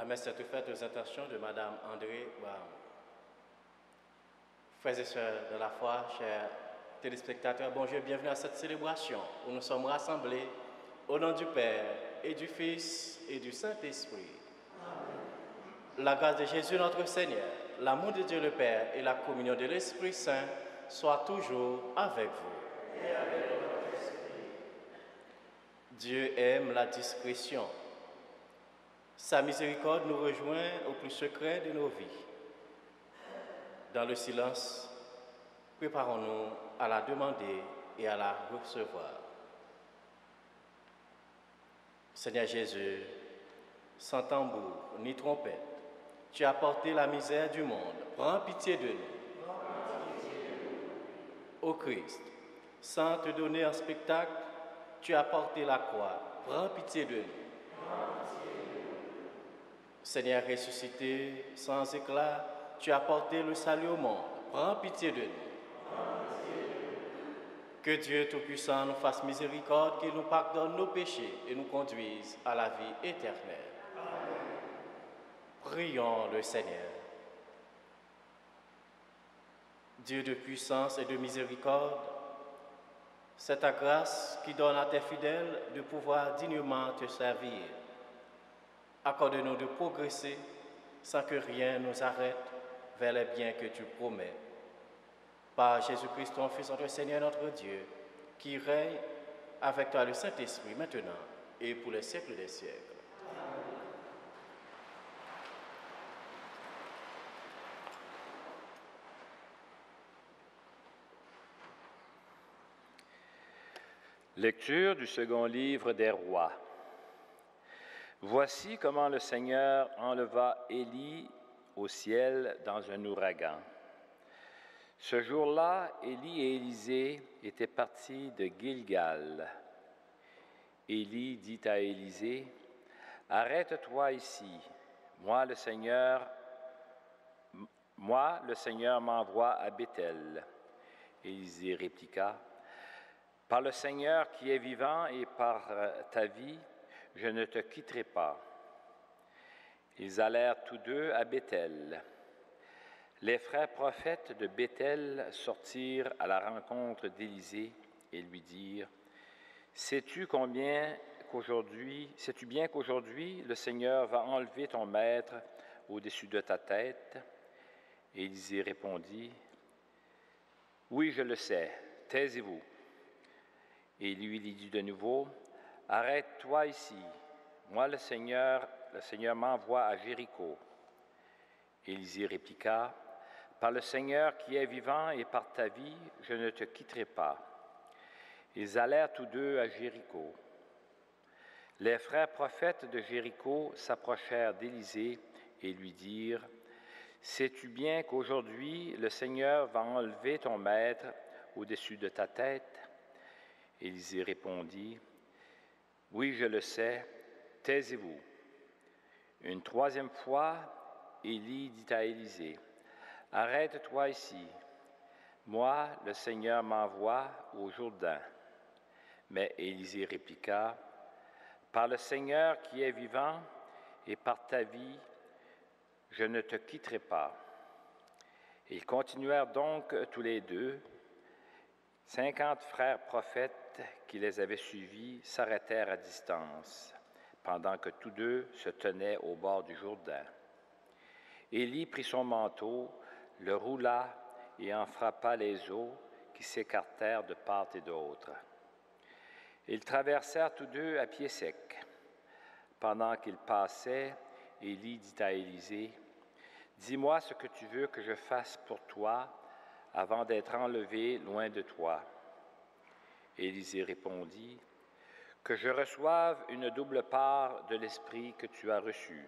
La messe est faite aux intentions de Madame André Brown. Frères et sœurs de la foi, chers téléspectateurs, bonjour et bienvenue à cette célébration où nous sommes rassemblés au nom du Père et du Fils et du Saint-Esprit. La grâce de Jésus notre Seigneur, l'amour de Dieu le Père et la communion de l'Esprit Saint soient toujours avec vous. Et avec votre esprit. Dieu aime la discrétion. Sa miséricorde nous rejoint au plus secret de nos vies. Dans le silence, préparons-nous à la demander et à la recevoir. Seigneur Jésus, sans tambour ni trompette, tu as porté la misère du monde. Prends pitié de nous. Ô Christ, sans te donner un spectacle, tu as porté la croix. Prends pitié de nous. Seigneur ressuscité, sans éclat, tu as porté le salut au monde. Prends pitié de nous. Que Dieu Tout-Puissant nous fasse miséricorde, qu'il nous pardonne nos péchés et nous conduise à la vie éternelle. Amen. Prions le Seigneur. Dieu de puissance et de miséricorde, c'est ta grâce qui donne à tes fidèles de pouvoir dignement te servir. Accorde-nous de progresser sans que rien nous arrête vers les biens que tu promets. Par Jésus-Christ, ton Fils, notre Seigneur, notre Dieu, qui règne avec toi le Saint-Esprit, maintenant et pour les siècles des siècles. Amen. Lecture du second livre des Rois. Voici comment le Seigneur enleva Élie au ciel dans un ouragan. Ce jour-là, Élie et Élisée étaient partis de Gilgal. Élie dit à Élisée, « Arrête-toi ici, moi le Seigneur m'envoie à Béthel. » Élisée répliqua, « Par le Seigneur qui est vivant et par ta vie, je ne te quitterai pas. » Ils allèrent tous deux à Béthel. Les frères prophètes de Béthel sortirent à la rencontre d'Élisée et lui dirent, « Sais-tu bien qu'aujourd'hui le Seigneur va enlever ton maître au-dessus de ta tête? » Élisée répondit, « Oui, je le sais, taisez-vous. » Et lui dit de nouveau, « Arrête-toi ici, moi le Seigneur m'envoie à Jéricho. » Élisée répliqua, « Par le Seigneur qui est vivant et par ta vie, je ne te quitterai pas. » Ils allèrent tous deux à Jéricho. Les frères prophètes de Jéricho s'approchèrent d'Élisée et lui dirent, « Sais-tu bien qu'aujourd'hui le Seigneur va enlever ton maître au-dessus de ta tête? » Élisée répondit, « Oui, je le sais, taisez-vous. » Une troisième fois, Élie dit à Élisée, « Arrête-toi ici, moi le Seigneur m'envoie au Jourdain. » Mais Élisée répliqua, « Par le Seigneur qui est vivant et par ta vie, je ne te quitterai pas. » Ils continuèrent donc tous les deux. 50 frères prophètes qui les avaient suivis s'arrêtèrent à distance, pendant que tous deux se tenaient au bord du Jourdain. Élie prit son manteau, le roula et en frappa les eaux qui s'écartèrent de part et d'autre. Ils traversèrent tous deux à pied sec. Pendant qu'ils passaient, Élie dit à Élisée, « Dis-moi ce que tu veux que je fasse pour toi avant d'être enlevé loin de toi. » Élisée répondit, « Que je reçoive une double part de l'esprit que tu as reçu. »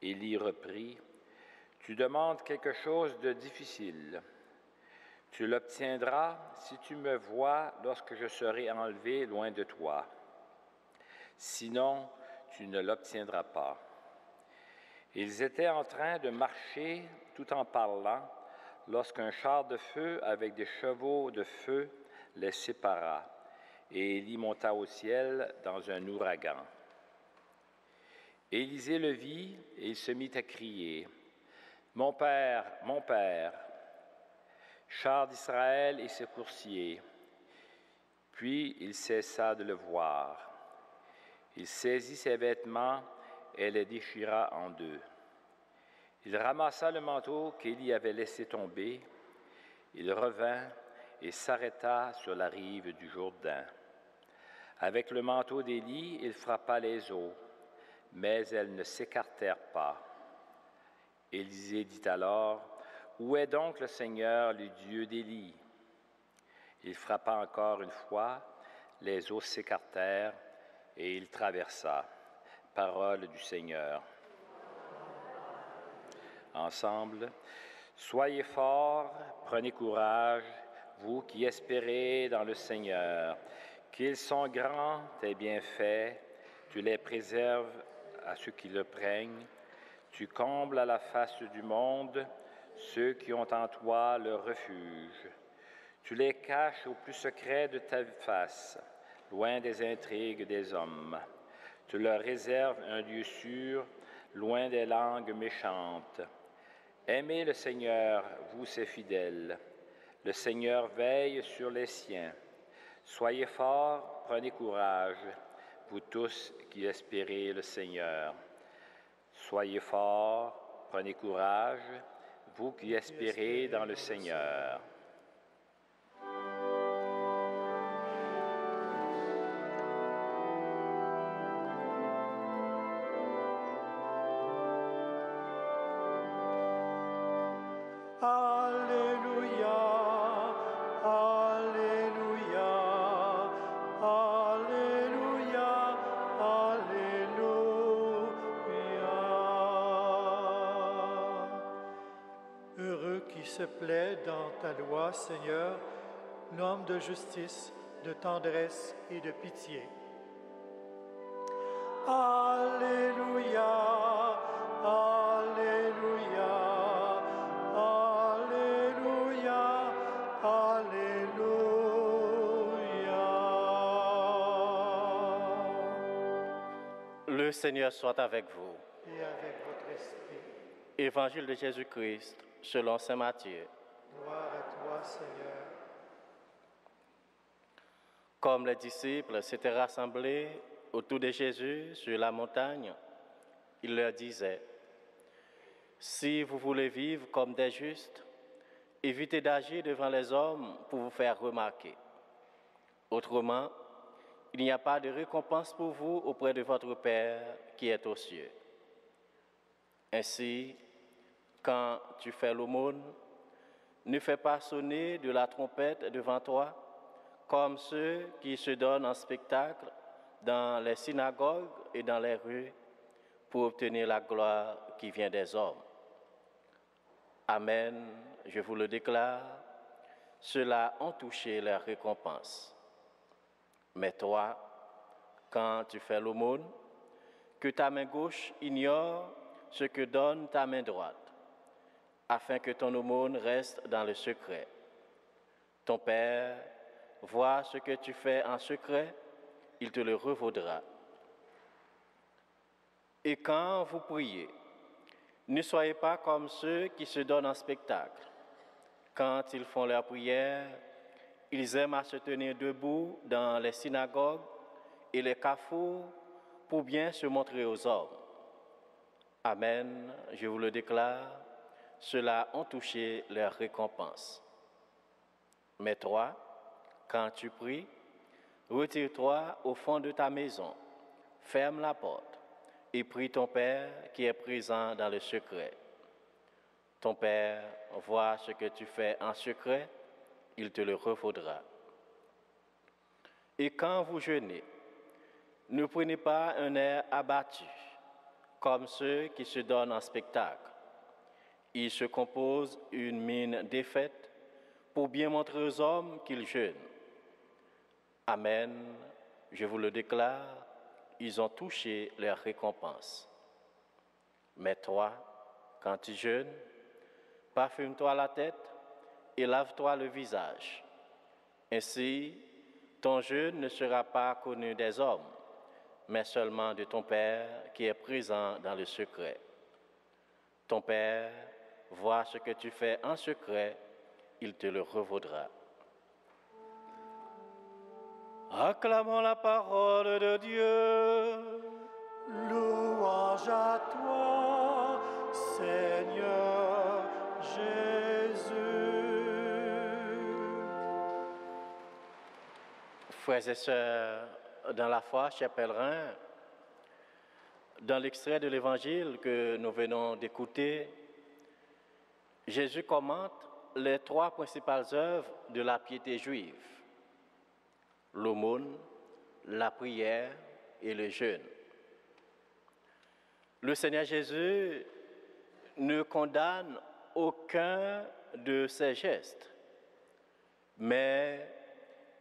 Élie reprit, « Tu demandes quelque chose de difficile. Tu l'obtiendras si tu me vois lorsque je serai enlevé loin de toi. Sinon, tu ne l'obtiendras pas. » Ils étaient en train de marcher tout en parlant, lorsqu'un char de feu avec des chevaux de feu les sépara, et Élie monta au ciel dans un ouragan. Élisée le vit et il se mit à crier, « Mon père, char d'Israël et ses coursiers. » Puis il cessa de le voir. Il saisit ses vêtements et les déchira en deux. Il ramassa le manteau qu'Élie avait laissé tomber. Il revint et s'arrêta sur la rive du Jourdain. Avec le manteau d'Élie, il frappa les eaux, mais elles ne s'écartèrent pas. Élisée dit alors, « Où est donc le Seigneur, le Dieu d'Élie? » Il frappa encore une fois, les eaux s'écartèrent et il traversa. Parole du Seigneur. Ensemble, soyez forts, prenez courage, vous qui espérez dans le Seigneur. Qu'ils sont grands, tes bienfaits, tu les préserves à ceux qui le craignent. Tu combles à la face du monde ceux qui ont en toi leur refuge. Tu les caches au plus secret de ta face, loin des intrigues des hommes. Tu leur réserves un lieu sûr, loin des langues méchantes. Aimez le Seigneur, vous ses fidèles. Le Seigneur veille sur les siens. Soyez forts, prenez courage, vous tous qui espérez le Seigneur. Soyez forts, prenez courage, vous qui espérez dans le Seigneur. Se plaît dans ta loi, Seigneur, l'homme de justice, de tendresse et de pitié. Alléluia, Alléluia, Alléluia, Alléluia. Le Seigneur soit avec vous. Et avec votre esprit. Évangile de Jésus-Christ selon saint Matthieu. Gloire à toi, Seigneur. Comme les disciples s'étaient rassemblés autour de Jésus sur la montagne, il leur disait, « Si vous voulez vivre comme des justes, évitez d'agir devant les hommes pour vous faire remarquer. Autrement, il n'y a pas de récompense pour vous auprès de votre Père qui est aux cieux. Ainsi, quand tu fais l'aumône, ne fais pas sonner de la trompette devant toi, comme ceux qui se donnent en spectacle dans les synagogues et dans les rues pour obtenir la gloire qui vient des hommes. Amen, je vous le déclare, ceux-là ont touché leur récompense. Mais toi, quand tu fais l'aumône, que ta main gauche ignore ce que donne ta main droite, afin que ton aumône reste dans le secret. Ton Père voit ce que tu fais en secret, il te le revaudra. Et quand vous priez, ne soyez pas comme ceux qui se donnent en spectacle. Quand ils font leur prière, ils aiment à se tenir debout dans les synagogues et les carrefours pour bien se montrer aux hommes. Amen, je vous le déclare, ceux-là ont touché leur récompense. Mais toi, quand tu pries, retire-toi au fond de ta maison, ferme la porte et prie ton Père qui est présent dans le secret. Ton Père voit ce que tu fais en secret, il te le revaudra. Et quand vous jeûnez, ne prenez pas un air abattu, comme ceux qui se donnent en spectacle. Ils se composent une mine défaite pour bien montrer aux hommes qu'ils jeûnent. Amen, je vous le déclare, ils ont touché leur récompense. Mais toi, quand tu jeûnes, parfume-toi la tête et lave-toi le visage. Ainsi, ton jeûne ne sera pas connu des hommes, mais seulement de ton Père qui est présent dans le secret. Ton Père voit ce que tu fais en secret, il te le revaudra. Acclamons la parole de Dieu. Louange à toi, Seigneur Jésus. Frères et sœurs, dans la foi, chers pèlerins, dans l'extrait de l'Évangile que nous venons d'écouter, Jésus commente les trois principales œuvres de la piété juive: l'aumône, la prière et le jeûne. Le Seigneur Jésus ne condamne aucun de ces gestes, mais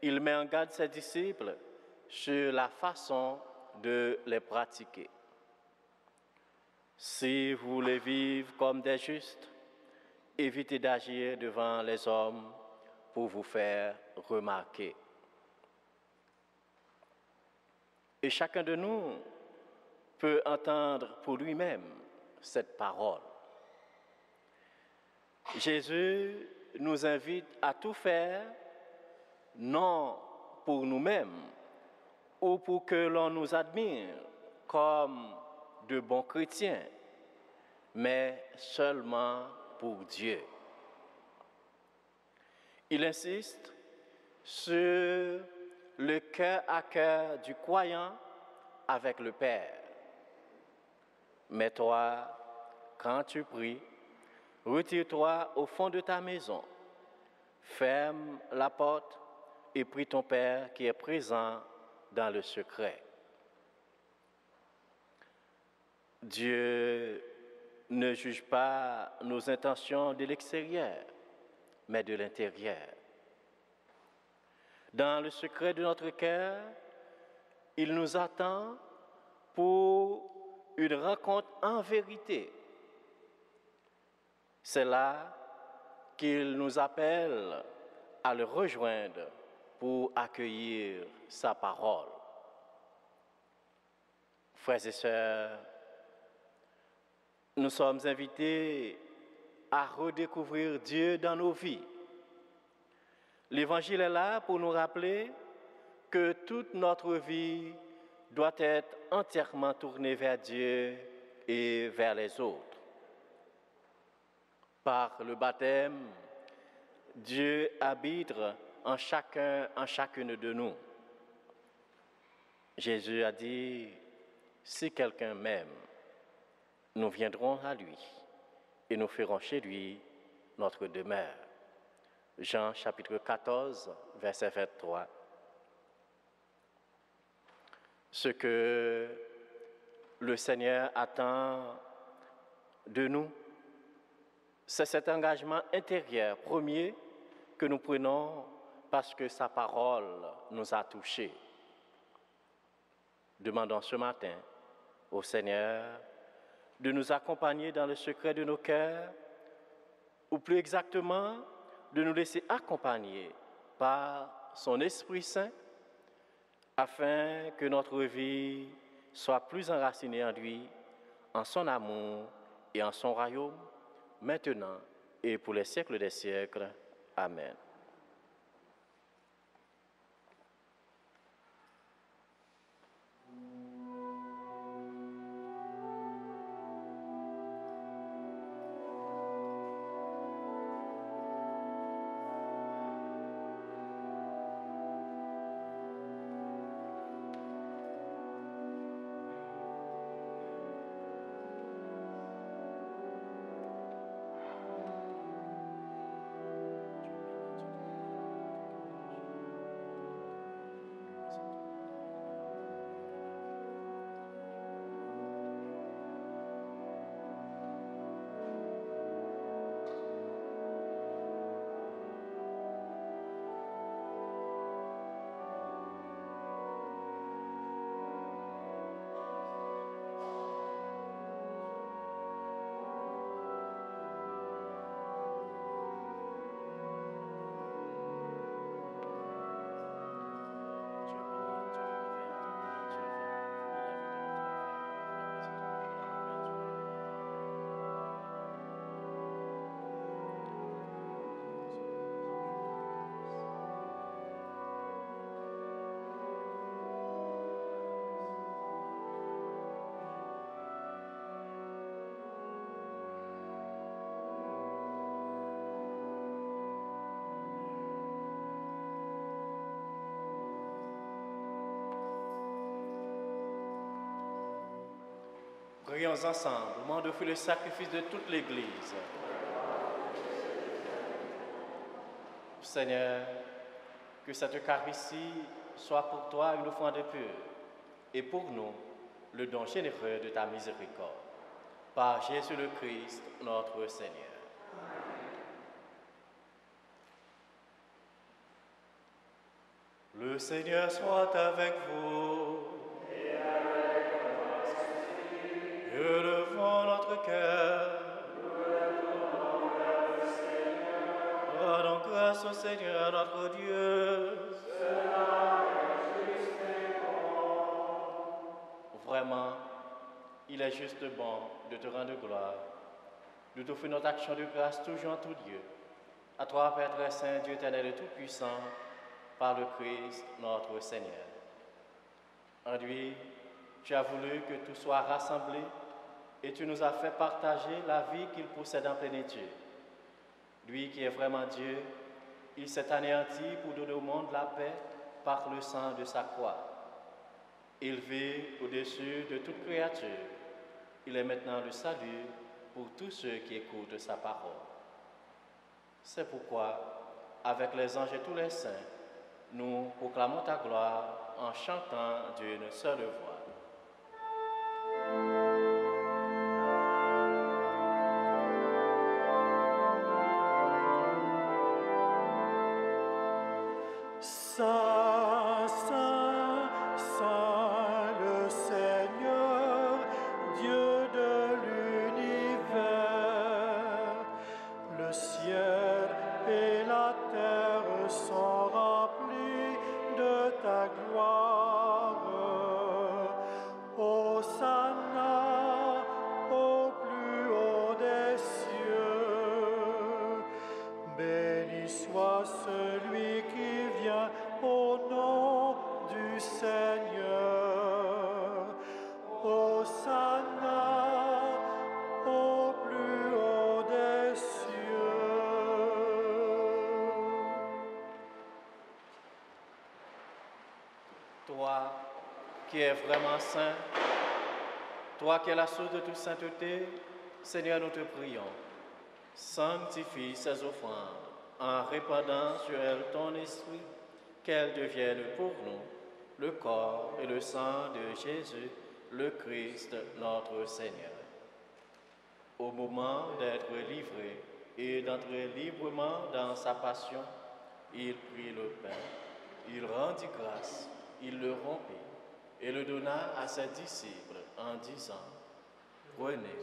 il met en garde ses disciples sur la façon de les pratiquer. Si vous voulez vivre comme des justes, évitez d'agir devant les hommes pour vous faire remarquer. Et chacun de nous peut entendre pour lui-même cette parole. Jésus nous invite à tout faire, non pour nous-mêmes ou pour que l'on nous admire comme de bons chrétiens, mais seulement pour Dieu. Il insiste sur le cœur à cœur du croyant avec le Père. Mais toi, quand tu pries, retire-toi au fond de ta maison, ferme la porte et prie ton Père qui est présent dans le secret. Dieu ne juge pas nos intentions de l'extérieur, mais de l'intérieur. Dans le secret de notre cœur, il nous attend pour une rencontre en vérité. C'est là qu'il nous appelle à le rejoindre pour accueillir sa parole. Frères et sœurs, nous sommes invités à redécouvrir Dieu dans nos vies. L'Évangile est là pour nous rappeler que toute notre vie doit être entièrement tournée vers Dieu et vers les autres. Par le baptême, Dieu habite en chacune de nous. Jésus a dit, si quelqu'un m'aime, nous viendrons à lui et nous ferons chez lui notre demeure. Jean chapitre 14, verset 23. Ce que le Seigneur attend de nous, c'est cet engagement intérieur premier que nous prenons parce que sa parole nous a touchés. Demandons ce matin au Seigneur de nous accompagner dans le secret de nos cœurs, ou plus exactement, de nous laisser accompagner par son Esprit Saint, afin que notre vie soit plus enracinée en lui, en son amour et en son royaume, maintenant et pour les siècles des siècles. Amen. Prions ensemble, au moment d'offrir le sacrifice de toute l'Église. Seigneur, que cette Eucharistie soit pour toi une offrande pure et pour nous le don généreux de ta miséricorde. Par Jésus le Christ, notre Seigneur. Le Seigneur soit avec vous. Et avec votre esprit. Élevons notre cœur. Rendons grâce au Seigneur notre Dieu. Cela est juste et bon. Vraiment, il est juste bon de te rendre gloire. Nous t'offrons notre action de grâce toujours en tout lieu. À toi, Père très saint, Dieu éternel et tout-puissant, par le Christ notre Seigneur. En lui, tu as voulu que tout soit rassemblé et tu nous as fait partager la vie qu'il possède en plénitude. Lui qui est vraiment Dieu, il s'est anéanti pour donner au monde la paix par le sang de sa croix. Il vit au-dessus de toute créature. Il est maintenant le salut pour tous ceux qui écoutent sa parole. C'est pourquoi, avec les anges et tous les saints, nous proclamons ta gloire en chantant d'une seule voix. Saint, Saint, Saint, le Seigneur, Dieu de l'univers, le ciel et la terre sont remplis de ta gloire. Hosanna au plus haut des cieux. Béni soit celui qui vient au nom du Seigneur. Hosanna au plus haut des cieux. Toi qui es vraiment saint, toi qui es la source de toute sainteté, Seigneur, nous te prions. Sanctifie ces offrandes en répandant sur elles ton esprit, qu'elles deviennent pour nous le corps et le sang de Jésus, le Christ, notre Seigneur. Au moment d'être livré et d'entrer librement dans sa passion, il prit le pain, il rendit grâce, il le rompit et le donna à ses disciples en disant, « Prenez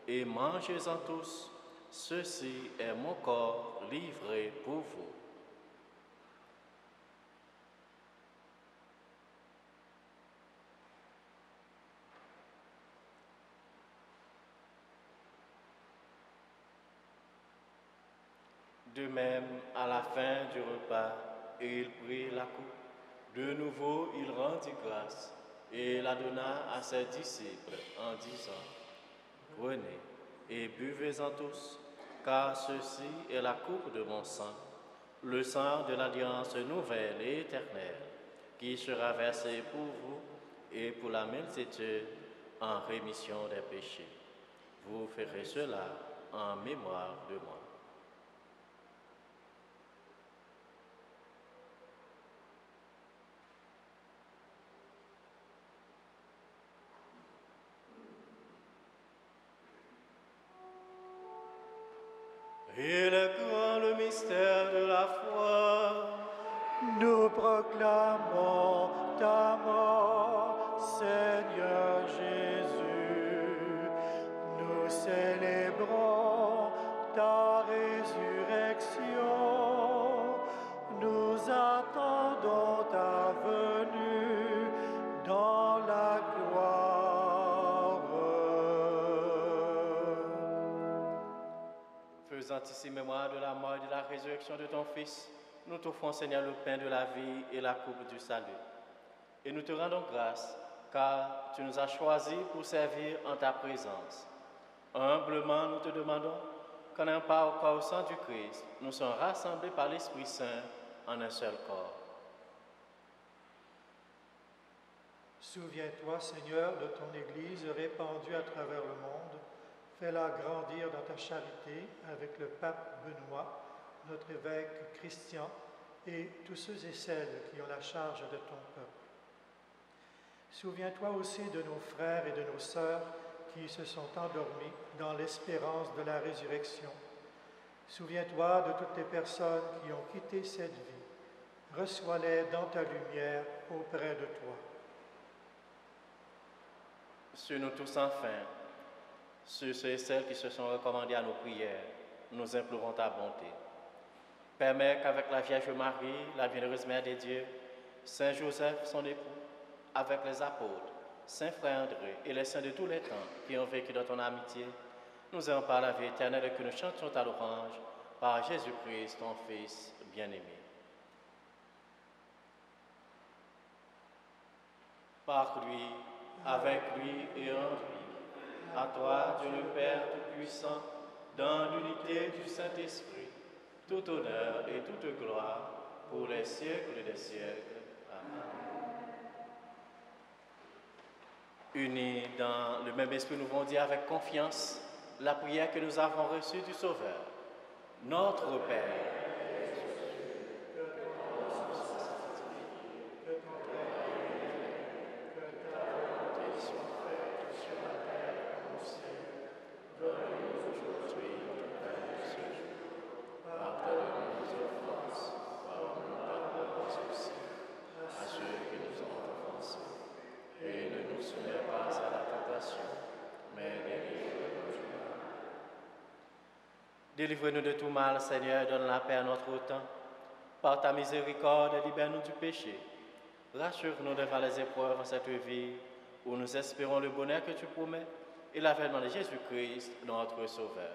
et mangez-en tous, ceci est mon corps livré pour vous. » De même, à la fin du repas, il prit la coupe. De nouveau, il rendit grâce et la donna à ses disciples en disant, « Prenez et buvez-en tous, car ceci est la coupe de mon sang, le sang de l'alliance nouvelle et éternelle, qui sera versé pour vous et pour la multitude en rémission des péchés. Vous ferez cela en mémoire de moi. » Il est grand le mystère de la foi. Nous proclamons ta mort, Seigneur Jésus. Nous célébrons ta résurrection. Nous attendons ta venue dans la gloire. Faisant ici mémoire de la mort et de la résurrection de ton Fils, nous t'offrons, Seigneur, le pain de la vie et la coupe du salut. Et nous te rendons grâce, car tu nous as choisis pour servir en ta présence. Humblement, nous te demandons qu'en un pas au corps au sang du Christ, nous sommes rassemblés par l'Esprit Saint en un seul corps. Souviens-toi, Seigneur, de ton Église répandue à travers le monde. Fais-la grandir dans ta charité avec le pape Benoît, notre évêque Christian et tous ceux et celles qui ont la charge de ton peuple. Souviens-toi aussi de nos frères et de nos sœurs qui se sont endormis dans l'espérance de la résurrection. Souviens-toi de toutes les personnes qui ont quitté cette vie. Reçois-les dans ta lumière auprès de toi. Sur nous tous enfin, sur ceux et celles qui se sont recommandés à nos prières, nous implorons ta bonté. Permets qu'avec la Vierge Marie, la bienheureuse Mère des dieux, Saint Joseph, son époux, avec les apôtres, Saint Frère André et les saints de tous les temps qui ont vécu dans ton amitié, nous ayons par la vie éternelle et que nous chantions ta louange par Jésus-Christ, ton Fils bien-aimé. Par lui, avec lui et en lui, à toi, Dieu le Père Tout-Puissant, dans l'unité du Saint-Esprit, tout honneur et toute gloire pour les siècles des siècles. Amen. Unis dans le même esprit, nous voulons dire avec confiance la prière que nous avons reçue du Sauveur. Notre Père, délivre-nous de tout mal, Seigneur, donne la paix à notre temps. Par ta miséricorde, libère-nous du péché. Rassure-nous devant les épreuves en cette vie, où nous espérons le bonheur que tu promets et l'avènement de Jésus-Christ, notre Sauveur.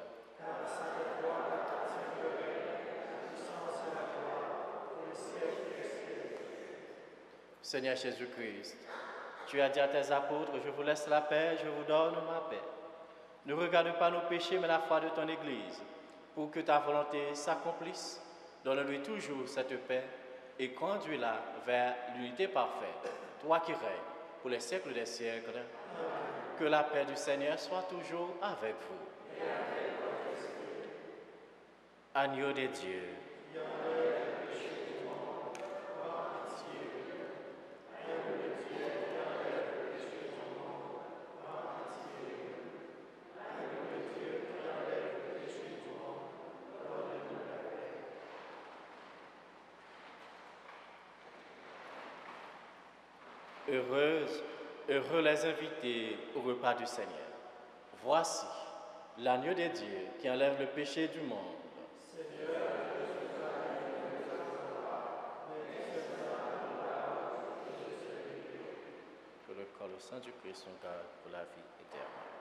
Seigneur Jésus-Christ, tu as dit à tes apôtres, je vous laisse la paix, je vous donne ma paix. Ne regarde pas nos péchés, mais la foi de ton Église. Pour que ta volonté s'accomplisse, donne-lui toujours cette paix et conduis-la vers l'unité parfaite, toi qui règnes pour les siècles des siècles. Amen. Que la paix du Seigneur soit toujours avec vous. Agneau de Dieu. Heureux les invités au repas du Seigneur. Voici l'agneau de Dieu qui enlève le péché du monde. Que le corps et le sang du Christ nous garde pour la vie éternelle.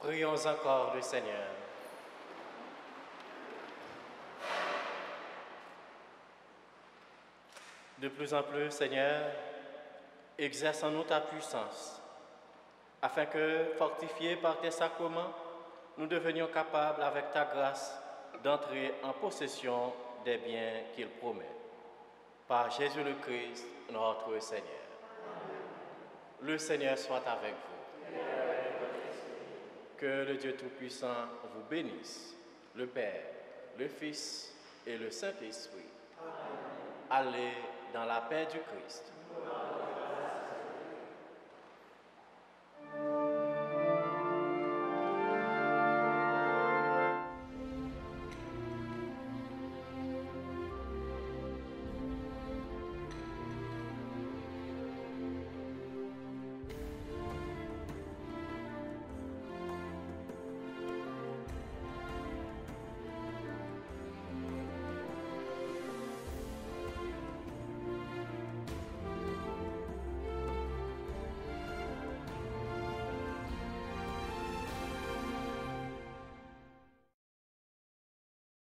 Prions encore le Seigneur. De plus en plus, Seigneur, exerce en nous ta puissance, afin que, fortifiés par tes sacrements, nous devenions capables, avec ta grâce, d'entrer en possession des biens qu'il promet. Par Jésus le Christ, notre Seigneur. Le Seigneur soit avec vous. Que le Dieu Tout-Puissant vous bénisse, le Père, le Fils et le Saint-Esprit. Allez dans la paix du Christ.